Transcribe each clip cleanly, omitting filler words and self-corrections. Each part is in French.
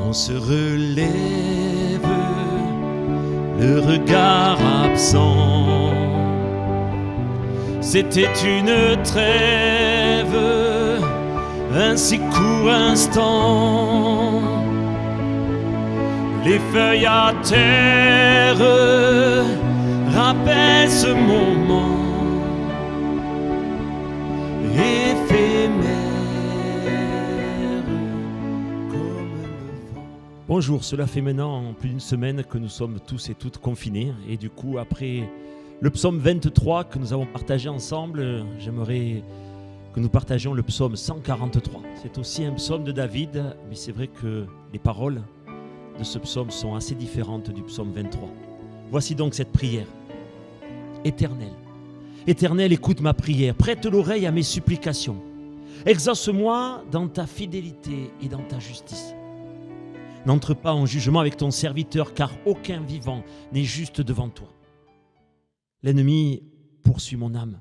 On se relève, le regard absent. C'était une trêve, un si court instant. Les feuilles à terre rappellent ce moment éphémère comme le vent. Bonjour, cela fait maintenant plus d'une semaine que nous sommes tous et toutes confinés. Et du coup, après le psaume 23 que nous avons partagé ensemble, j'aimerais que nous partagions le psaume 143. C'est aussi un psaume de David, mais c'est vrai que les paroles de ce psaume sont assez différentes du psaume 23. Voici donc cette prière. Éternel, Éternel, écoute ma prière, prête l'oreille à mes supplications. Exauce-moi dans ta fidélité et dans ta justice. N'entre pas en jugement avec ton serviteur, car aucun vivant n'est juste devant toi. L'ennemi poursuit mon âme.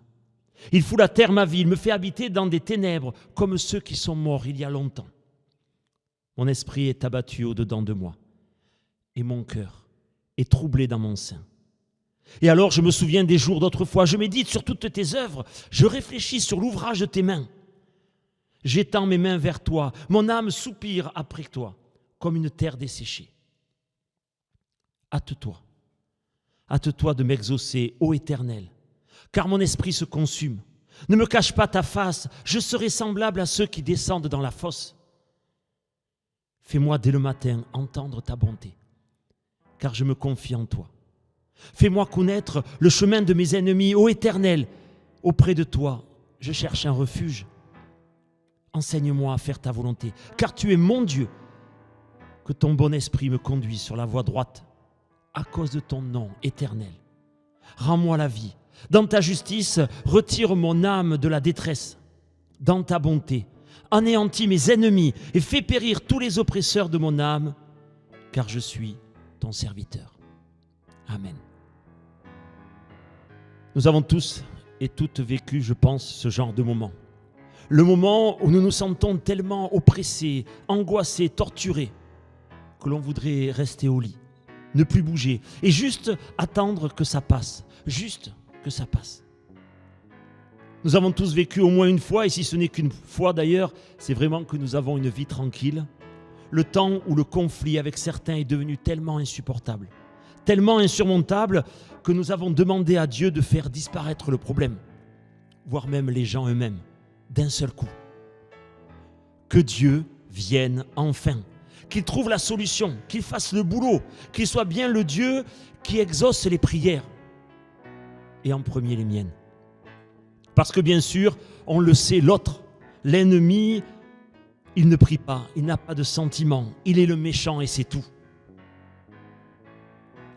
Il fout la terre ma vie, il me fait habiter dans des ténèbres comme ceux qui sont morts il y a longtemps. Mon esprit est abattu au-dedans de moi et mon cœur est troublé dans mon sein. Et alors je me souviens des jours d'autrefois, je médite sur toutes tes œuvres, je réfléchis sur l'ouvrage de tes mains. J'étends mes mains vers toi, mon âme soupire après toi, comme une terre desséchée. Hâte-toi de m'exaucer, ô Éternel, car mon esprit se consume. Ne me cache pas ta face, je serai semblable à ceux qui descendent dans la fosse. Fais-moi dès le matin entendre ta bonté, car je me confie en toi. Fais-moi connaître le chemin de mes ennemis, ô Éternel. Auprès de toi, je cherche un refuge. Enseigne-moi à faire ta volonté, car tu es mon Dieu. Que ton bon esprit me conduise sur la voie droite, à cause de ton nom éternel. Rends-moi la vie. Dans ta justice, retire mon âme de la détresse. Dans ta bonté, anéantis mes ennemis et fais périr tous les oppresseurs de mon âme, car je suis ton serviteur. Amen. Nous avons tous et toutes vécu, je pense, ce genre de moment. Le moment où nous nous sentons tellement oppressés, angoissés, torturés, que l'on voudrait rester au lit, ne plus bouger et juste attendre que ça passe, juste que ça passe. Nous avons tous vécu au moins une fois, et si ce n'est qu'une fois d'ailleurs, c'est vraiment que nous avons une vie tranquille. Le temps où le conflit avec certains est devenu tellement insupportable, tellement insurmontable, que nous avons demandé à Dieu de faire disparaître le problème, voire même les gens eux-mêmes, d'un seul coup. Que Dieu vienne enfin, qu'il trouve la solution, qu'il fasse le boulot, qu'il soit bien le Dieu qui exauce les prières, et en premier les miennes. Parce que bien sûr, on le sait, l'autre, l'ennemi, il ne prie pas, il n'a pas de sentiments, il est le méchant et c'est tout.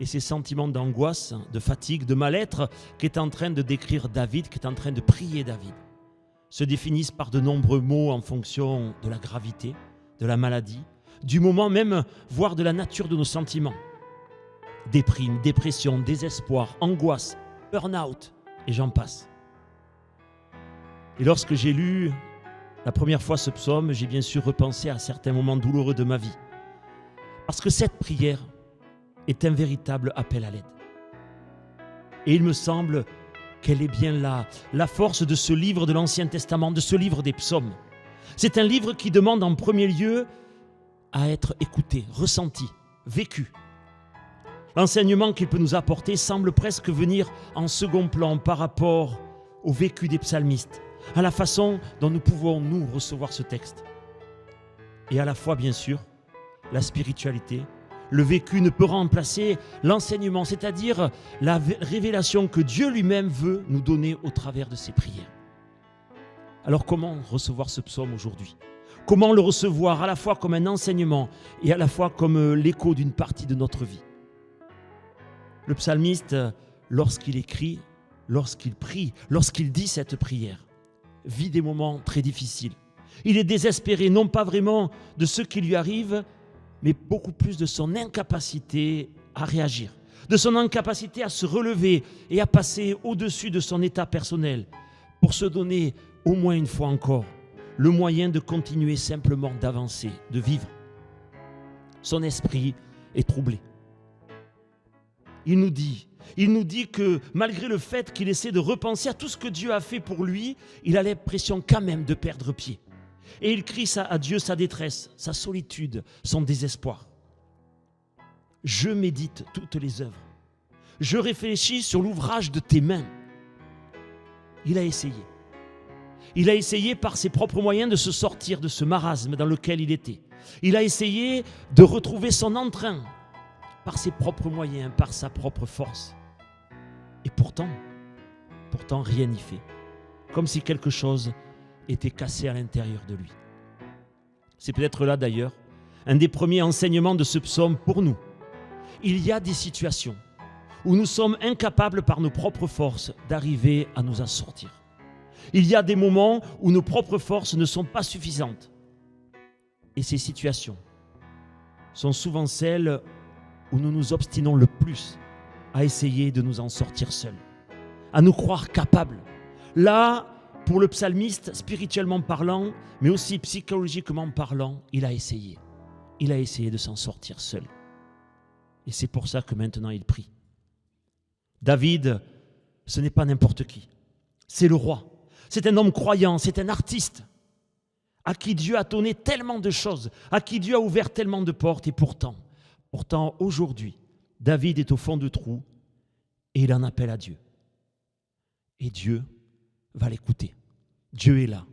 Et ces sentiments d'angoisse, de fatigue, de mal-être qu'est en train de décrire David, qu'est en train de prier David, se définissent par de nombreux mots en fonction de la gravité, de la maladie, du moment même, voire de la nature de nos sentiments. Déprime, dépression, désespoir, angoisse, burn-out, et j'en passe. Et lorsque j'ai lu la première fois ce psaume, j'ai bien sûr repensé à certains moments douloureux de ma vie. Parce que cette prière est un véritable appel à l'aide. Et il me semble qu'elle est bien là, la force de ce livre de l'Ancien Testament, de ce livre des psaumes. C'est un livre qui demande en premier lieu à être écouté, ressenti, vécu. L'enseignement qu'il peut nous apporter semble presque venir en second plan par rapport au vécu des psalmistes, à la façon dont nous pouvons, nous, recevoir ce texte. Et à la fois, bien sûr, la spiritualité, le vécu ne peut remplacer l'enseignement, c'est-à-dire la révélation que Dieu lui-même veut nous donner au travers de ses prières. Alors comment recevoir ce psaume aujourd'hui ? Comment le recevoir à la fois comme un enseignement et à la fois comme l'écho d'une partie de notre vie ? Le psalmiste, lorsqu'il écrit, lorsqu'il prie, lorsqu'il dit cette prière, vit des moments très difficiles. Il est désespéré, non pas vraiment de ce qui lui arrive, mais beaucoup plus de son incapacité à réagir, de son incapacité à se relever et à passer au-dessus de son état personnel pour se donner au moins une fois encore le moyen de continuer simplement d'avancer, de vivre. son esprit est troublé. Il nous dit que malgré le fait qu'il essaie de repenser à tout ce que Dieu a fait pour lui, il a l'impression quand même de perdre pied. Et il crie à Dieu sa détresse, sa solitude, son désespoir. Je médite toutes les œuvres. Je réfléchis sur l'ouvrage de tes mains. Il a essayé. Il a essayé par ses propres moyens de se sortir de ce marasme dans lequel il était. Il a essayé de retrouver son entrain par ses propres moyens, par sa propre force. Et pourtant rien n'y fait. Comme si quelque chose était cassé à l'intérieur de lui. C'est peut-être là d'ailleurs un des premiers enseignements de ce psaume pour nous. Il y a des situations où nous sommes incapables par nos propres forces d'arriver à nous en sortir. Il y a des moments où nos propres forces ne sont pas suffisantes. Et ces situations sont souvent celles où nous nous obstinons le plus à essayer de nous en sortir seuls, à nous croire capables. Là, pour le psalmiste, spirituellement parlant, mais aussi psychologiquement parlant, il a essayé. Il a essayé de s'en sortir seul. Et c'est pour ça que maintenant il prie. David, ce n'est pas n'importe qui. C'est le roi. C'est un homme croyant, c'est un artiste à qui Dieu a donné tellement de choses, à qui Dieu a ouvert tellement de portes. Et pourtant, aujourd'hui, David est au fond du trou et il en appelle à Dieu. Et Dieu va l'écouter. Dieu est là.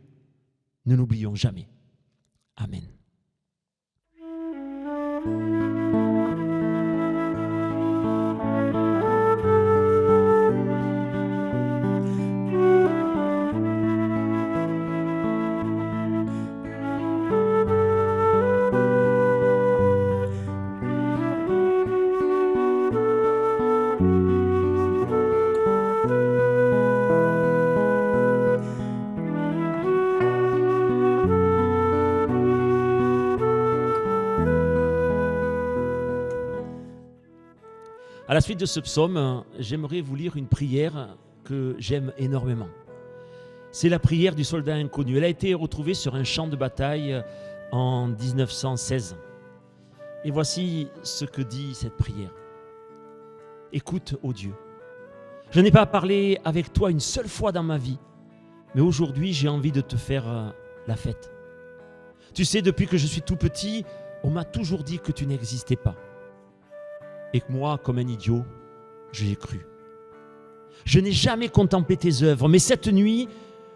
Ne l'oublions jamais. Amen. À la suite de ce psaume, j'aimerais vous lire une prière que j'aime énormément. C'est la prière du soldat inconnu. Elle a été retrouvée sur un champ de bataille en 1916. Et voici ce que dit cette prière. Écoute, ô Dieu, je n'ai pas parlé avec toi une seule fois dans ma vie, mais aujourd'hui j'ai envie de te faire la fête. Tu sais, depuis que je suis tout petit, on m'a toujours dit que tu n'existais pas. Et que moi, comme un idiot, j'y ai cru. Je n'ai jamais contemplé tes œuvres, mais cette nuit,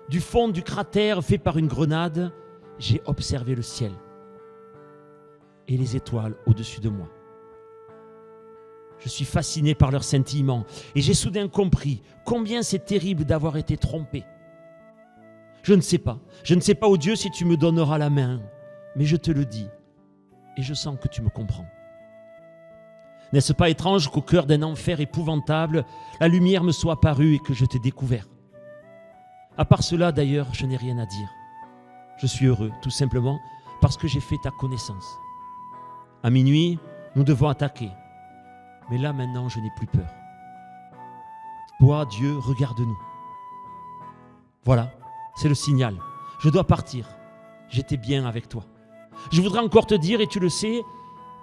du fond du cratère fait par une grenade, j'ai observé le ciel et les étoiles au-dessus de moi. Je suis fasciné par leur scintillement et j'ai soudain compris combien c'est terrible d'avoir été trompé. Je ne sais pas, ô Dieu, si tu me donneras la main, mais je te le dis et je sens que tu me comprends. N'est-ce pas étrange qu'au cœur d'un enfer épouvantable, la lumière me soit apparue et que je t'ai découvert? À part cela, d'ailleurs, je n'ai rien à dire. Je suis heureux, tout simplement, parce que j'ai fait ta connaissance. À minuit, nous devons attaquer. Mais là, maintenant, je n'ai plus peur. Toi, Dieu, regarde-nous. Voilà, c'est le signal. Je dois partir. J'étais bien avec toi. Je voudrais encore te dire, et tu le sais,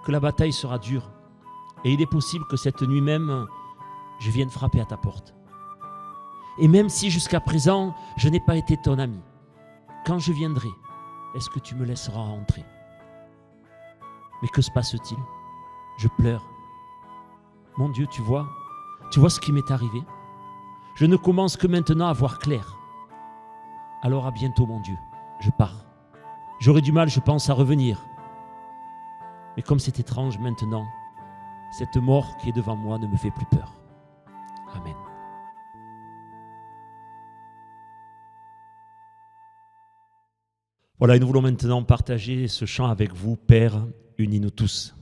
que la bataille sera dure. Et il est possible que cette nuit même, je vienne frapper à ta porte. Et même si jusqu'à présent, je n'ai pas été ton ami, quand je viendrai, est-ce que tu me laisseras entrer? Mais que se passe-t-il? Je pleure. Mon Dieu, tu vois ce qui m'est arrivé? Je ne commence que maintenant à voir clair. Alors à bientôt, mon Dieu, je pars. J'aurai du mal, je pense, à revenir. Mais comme c'est étrange maintenant, cette mort qui est devant moi ne me fait plus peur. Amen. Voilà, et nous voulons maintenant partager ce chant avec vous, Père, unis-nous tous.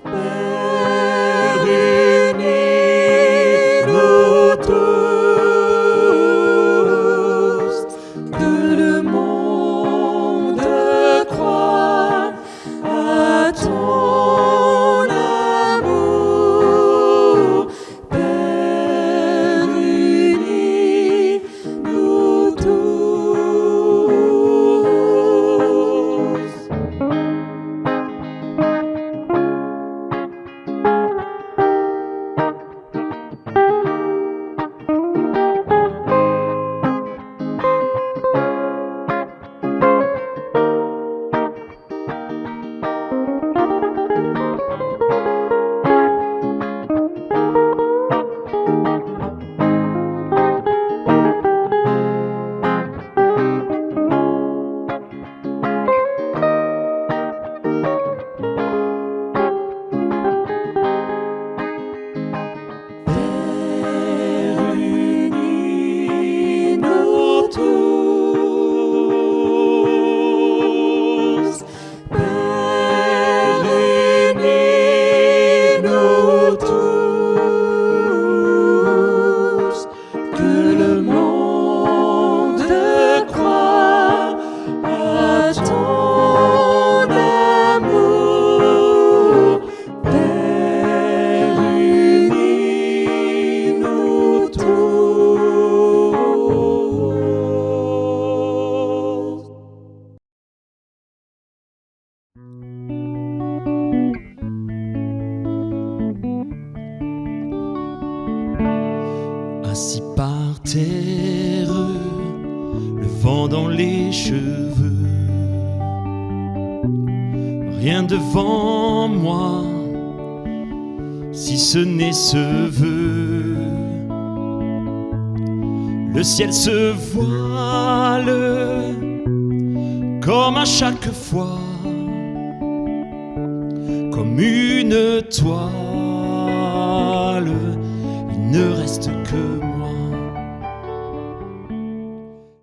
Père assis par terre, le vent dans les cheveux. Rien devant moi, si ce n'est ce vœu. Le ciel se voile, comme à chaque fois, comme une toile